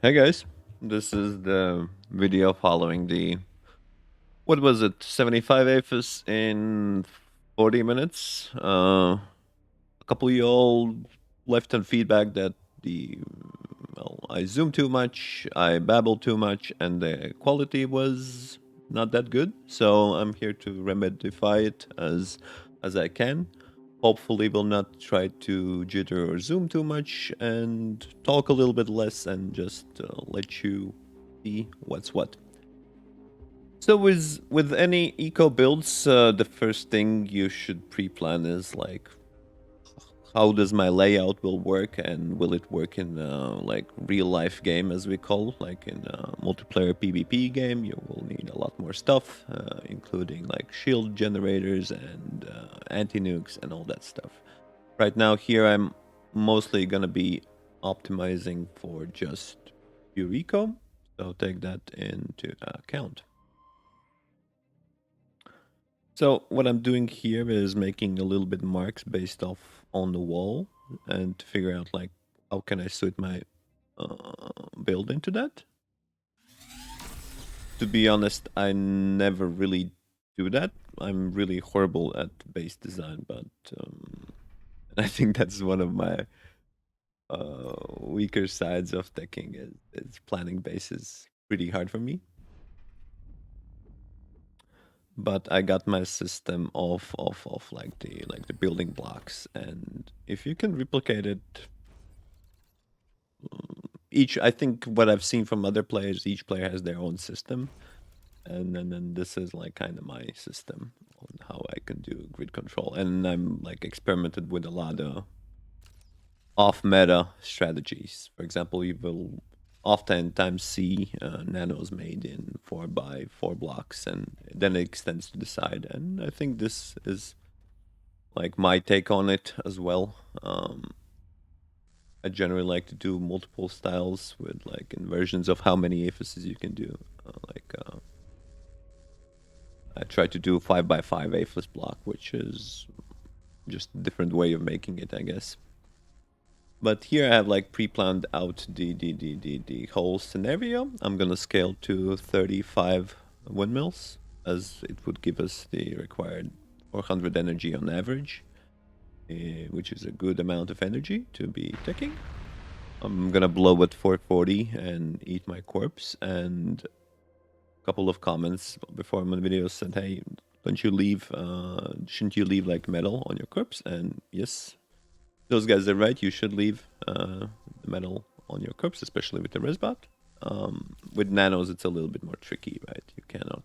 Hey guys, this is the video following the what was it 75 AFUS in 40 minutes. A couple of y'all left on feedback that the I zoomed too much, I babbled too much, and the quality was not that good. So I'm here to remedify it as I can. Hopefully, will not try to jitter or zoom too much and talk a little bit less and just let you see what's what. So with any eco builds, the first thing you should pre-plan is like how does my layout will work and will it work in like real life game as we call like in multiplayer PvP game. You will need a lot more stuff, including like shield generators and anti-nukes and all that stuff. Right now here I'm mostly gonna be optimizing for just pure eco, so take that into account. So what I'm doing here is making a little bit marks based off on the wall and to figure out like how can I suit my build into that. To be honest, I never really do that. I'm really horrible at base design, but I think that's one of my weaker sides of teching is planning bases pretty hard for me. But I got my system of like the building blocks, and if you can replicate it, each I think what I've seen from other players, each player has their own system, and then this is like kind of my system on how I can do grid control, and I'm like experimented with a lot of off meta strategies. For example, you will oftentimes see nanos made in 4x4 blocks, and then it extends to the side. And I think this is like my take on it as well. I generally like to do multiple styles with like inversions of how many AFUSs you can do. I try to do 5x5 AFUS block, which is just a different way of making it, I guess. But here I have like pre-planned out the whole scenario. I'm gonna scale to 35 windmills, as it would give us the required 400 energy on average, which is a good amount of energy to be taking. I'm gonna blow at 440 and eat my corpse. And a couple of comments before my video said, "Hey, don't you leave? Shouldn't you leave like metal on your corpse?" And yes, those guys are right. You should leave the metal on your corpse, especially with the resbot. With nanos, it's a little bit more tricky, right? You cannot.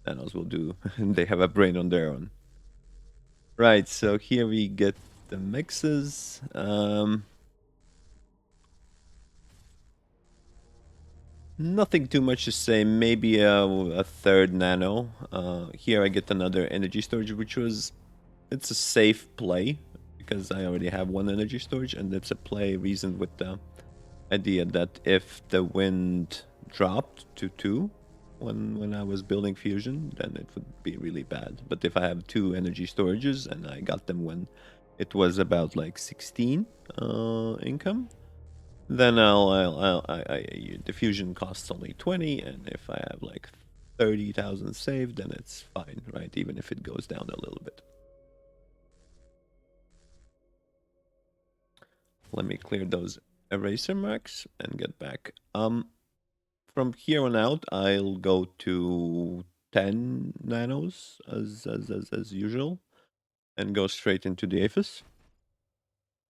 Nanos will do. They have a brain on their own. Right. So here we get the mixes. Nothing too much to say. Maybe a third nano. Here I get another energy storage, which was it's a safe play because I already have one energy storage, and it's a play reasoned with the idea that if the wind dropped to 2 when I was building fusion, then it would be really bad. But if I have 2 energy storages and I got them when it was about like 16 income, then the fusion costs only 20, and if I have like 30,000 saved, then it's fine, right? Even if it goes down a little bit. Let me clear those eraser marks and get back. From here on out, I'll go to 10 nanos as usual, and go straight into the AFUS.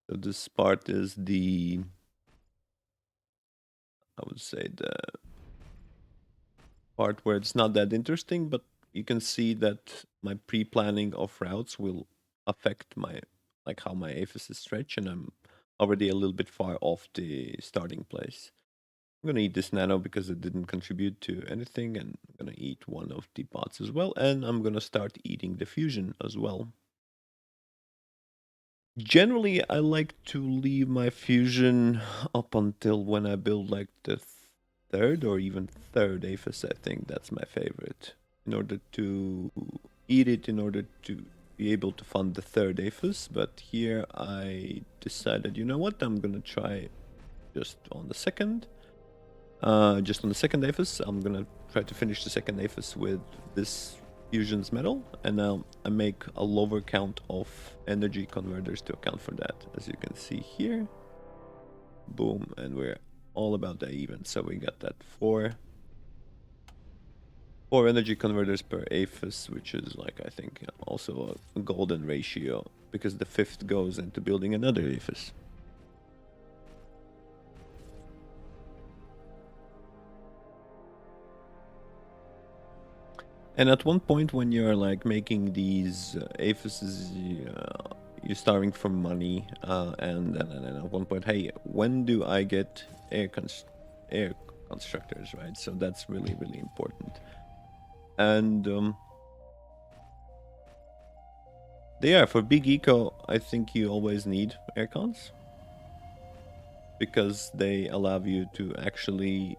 So this part is the, I would say the part where it's not that interesting, but you can see that my pre-planning of routes will affect my like how my AFUS is stretched, and I'm already a little bit far off the starting place. I'm gonna eat this nano because it didn't contribute to anything, and I'm gonna eat one of the pots as well, and I'm gonna start eating the fusion as well. Generally, I like to leave my fusion up until when I build like the third or even third AFUS. I think that's my favorite. In order to eat it, in order to be able to fund the third AFUS. But here I decided, you know what, I'm gonna try just on the second. Just on the second AFUS, I'm gonna try to finish the second AFUS with this fusion's metal, and now I make a lower count of energy converters to account for that. As you can see here, boom, and we're all about the even. So we got that four energy converters per AFUS, which is like, I think, also a golden ratio, because the fifth goes into building another AFUS. And at one point when you're like making these AFUSs, you're starving for money, and then at one point, hey, when do I get air constructors, right? So that's really, really important. And for big eco, I think you always need aircons, because they allow you to actually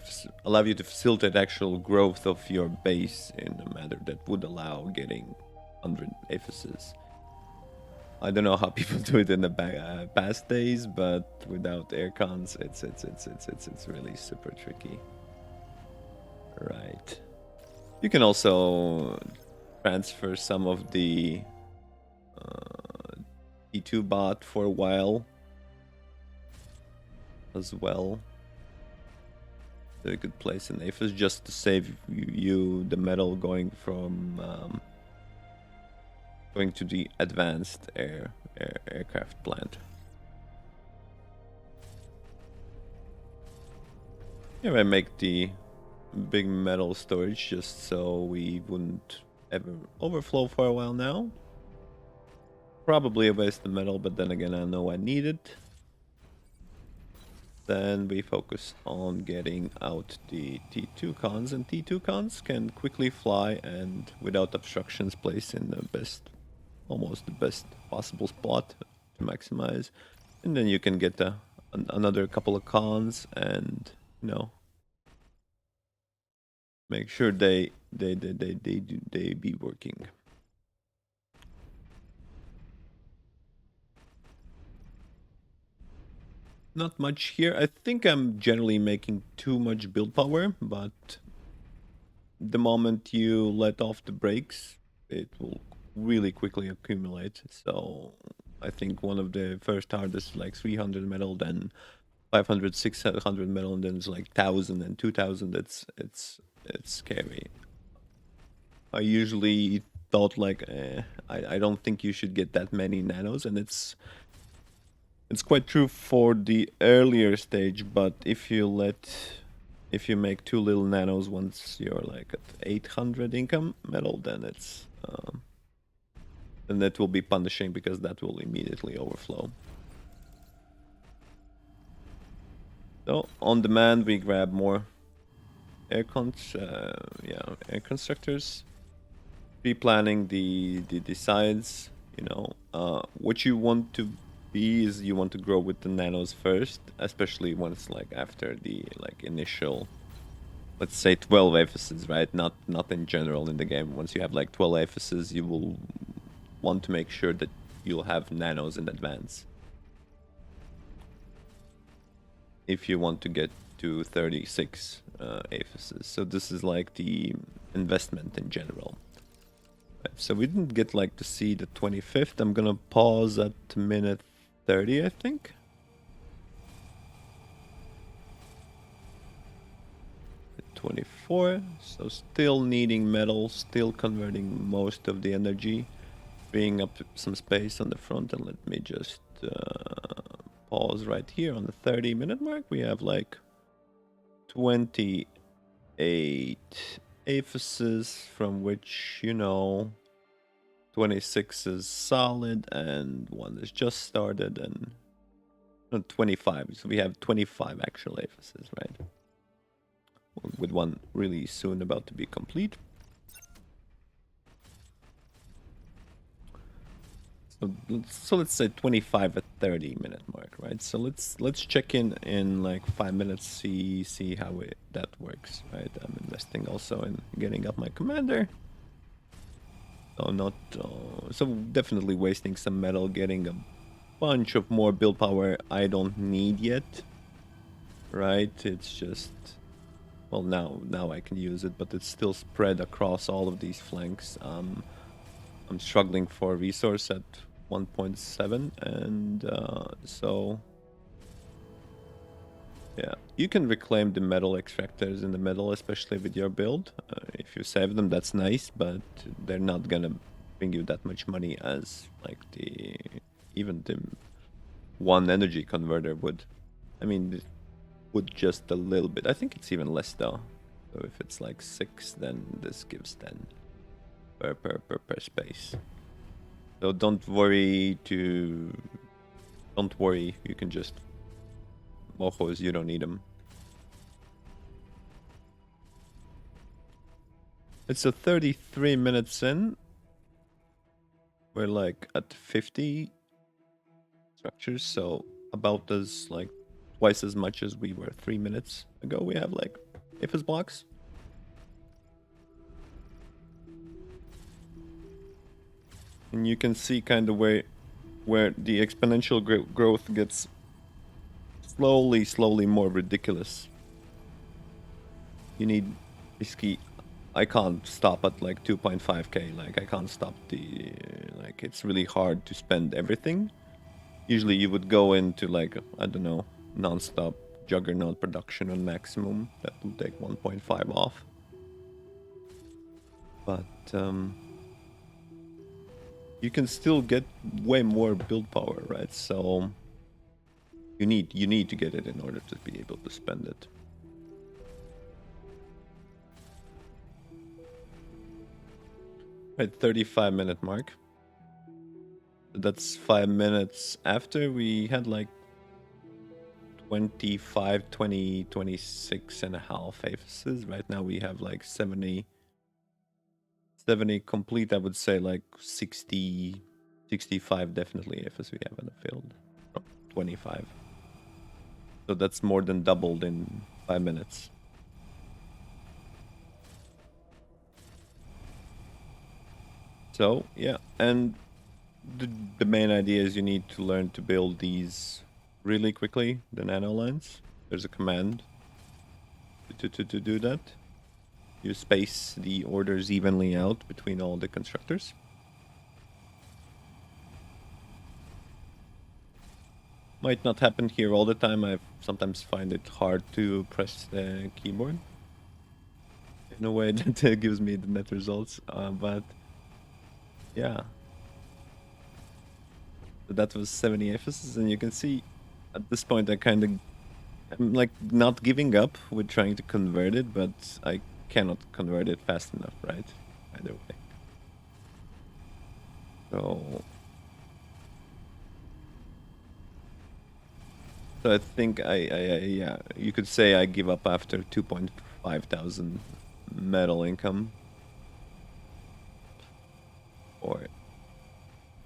facilitate actual growth of your base in a manner that would allow getting 100 AFUSs. I don't know how people do it in the past days, but without aircons, it's really super tricky. Right. You can also transfer some of the T2 bot for a while as well. So you could place an AFUS just to save you the metal going from going to the advanced aircraft plant. Here I make the big metal storage just so we wouldn't ever overflow for a while now. Probably a waste of metal, but then again, I know I need it. Then we focus on getting out the T2 cons, and T2 cons can quickly fly and without obstructions place in the best, almost the best possible spot to maximize. And then you can get another couple of cons and, you know, make sure they be working. Not much here. I think I'm generally making too much build power, but the moment you let off the brakes, it will really quickly accumulate. So I think one of the first hardest is like 300 metal, then 500, 600 metal, and then it's like 1,000 and 2,000. It's scary. I usually thought like, I don't think you should get that many nanos, and it's quite true for the earlier stage, but if you make too little nanos once you're like at 800 income metal, then it's then that will be punishing, because that will immediately overflow. So on demand, we grab more air constructors, pre-planning the sides. You know, what you want to be is you want to grow with the nanos first, especially once like after the like initial, let's say 12 AFUSs, right? Not in general in the game. Once you have like 12 AFUSs, you will want to make sure that you'll have nanos in advance if you want to get to 36 AFUSs. So this is like the investment in general. Right, so we didn't get like to see the 25th. I'm gonna pause at minute 30, I think. At 24, so still needing metal, still converting most of the energy, freeing up some space on the front. And let me just pause right here on the 30-minute mark. We have like 28 AFUSs, from which, you know, 26 is solid and one is just started, and 25. So we have 25 actual AFUSs, right? With one really soon about to be complete. So let's say 25 at 30-minute mark, right? So let's check in like 5 minutes, see how that works, right? I'm investing also in getting up my commander. So not so definitely wasting some metal, getting a bunch of more build power I don't need yet, right? It's just, well, now I can use it, but it's still spread across all of these flanks. I'm struggling for resource at 1.7, and so yeah, you can reclaim the metal extractors in the middle, especially with your build. If you save them, that's nice, but they're not gonna bring you that much money as like even the one energy converter would. I mean, it would just a little bit. I think it's even less though. So if it's like 6, then this gives 10 per space. So don't worry. Don't worry. You can just mojos. You don't need them. It's a 33 minutes in. We're like at 50 structures, so about as like twice as much as we were 3 minutes ago. We have like AFUS blocks. And you can see kind of where the exponential growth gets slowly more ridiculous. You need basically, I can't stop at like 2.5k. Like I can't stop the like it's really hard to spend everything. Usually you would go into like, I don't know, non-stop juggernaut production on maximum. That will take 1.5 off. But you can still get way more build power, right? So you need to get it in order to be able to spend it. Right, 35-minute mark. That's 5 minutes after we had like 25, 20, 26 and a half AFUSs. Right now we have like 70 complete. I would say like 60, 65 definitely AFUS we have in the field. 25. So that's more than doubled in 5 minutes. So yeah, and the main idea is you need to learn to build these really quickly, the nano lines. There's a command to do that. You space the orders evenly out between all the constructors. Might not happen here all the time. I sometimes find it hard to press the keyboard in a way that gives me the net results. But yeah, so that was 70 AFUSs, and you can see at this point I'm like not giving up with trying to convert it, but I cannot convert it fast enough, right? Either way. So I think yeah, you could say I give up after 2.5 thousand metal income. Or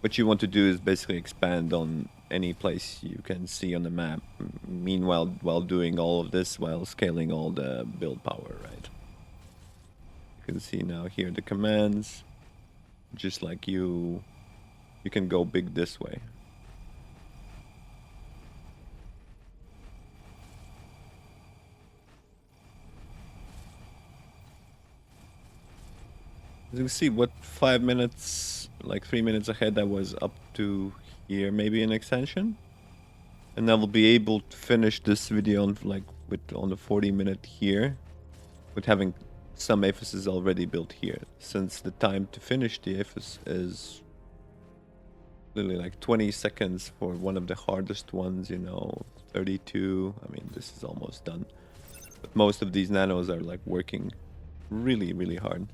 what you want to do is basically expand on any place you can see on the map. Meanwhile, while doing all of this, while scaling all the build power, right? You can see now here the commands. Just like you can go big this way. As you can see, what 5 minutes, like 3 minutes ahead, I was up to here, maybe an extension. And I will be able to finish this video on on the 40-minute here, with having some AFUSs already built here, since the time to finish the AFUS is literally like 20 seconds for one of the hardest ones, 32. I mean, this is almost done. But most of these nanos are like working really hard.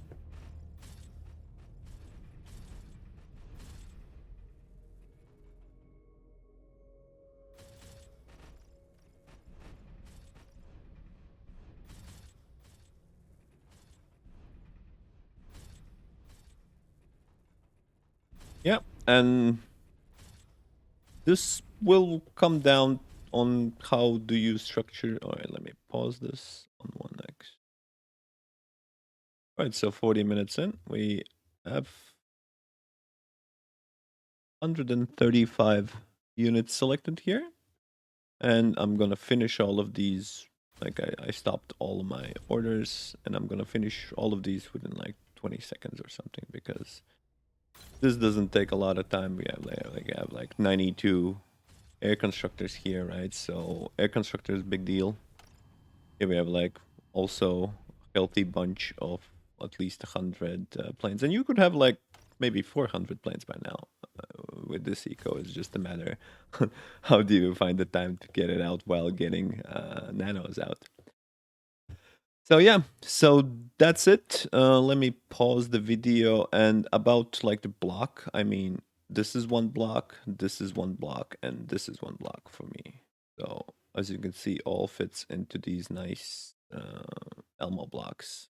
Yeah, and this will come down on how do you structure. All right, let me pause this on 1x. All right, so 40 minutes in, we have 135 units selected here. And I'm gonna finish all of these. Like I stopped all of my orders, and I'm gonna finish all of these within like 20 seconds or something, because this doesn't take a lot of time. We have like 92 air constructors here, right? So air constructors, big deal. Here we have like also a healthy bunch of at least 100 planes, and you could have like maybe 400 planes by now. With this eco, it's just a matter how do you find the time to get it out while getting nanos out. So yeah, so that's it. Let me pause the video. And about like the block, I mean, this is one block, this is one block, and this is one block for me. So as you can see, all fits into these nice Elmo blocks,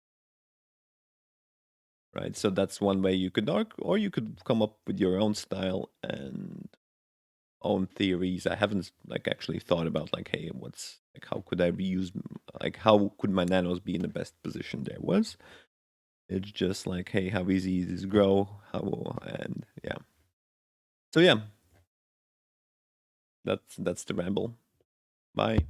right? So that's one way you could arc, or you could come up with your own style and own theories. I haven't like actually thought about like, hey, what's like, how could I reuse, like, how could my nanos be in the best position there was. It's just like, hey, how easy is this grow? How, and yeah. So yeah, that's the ramble. Bye.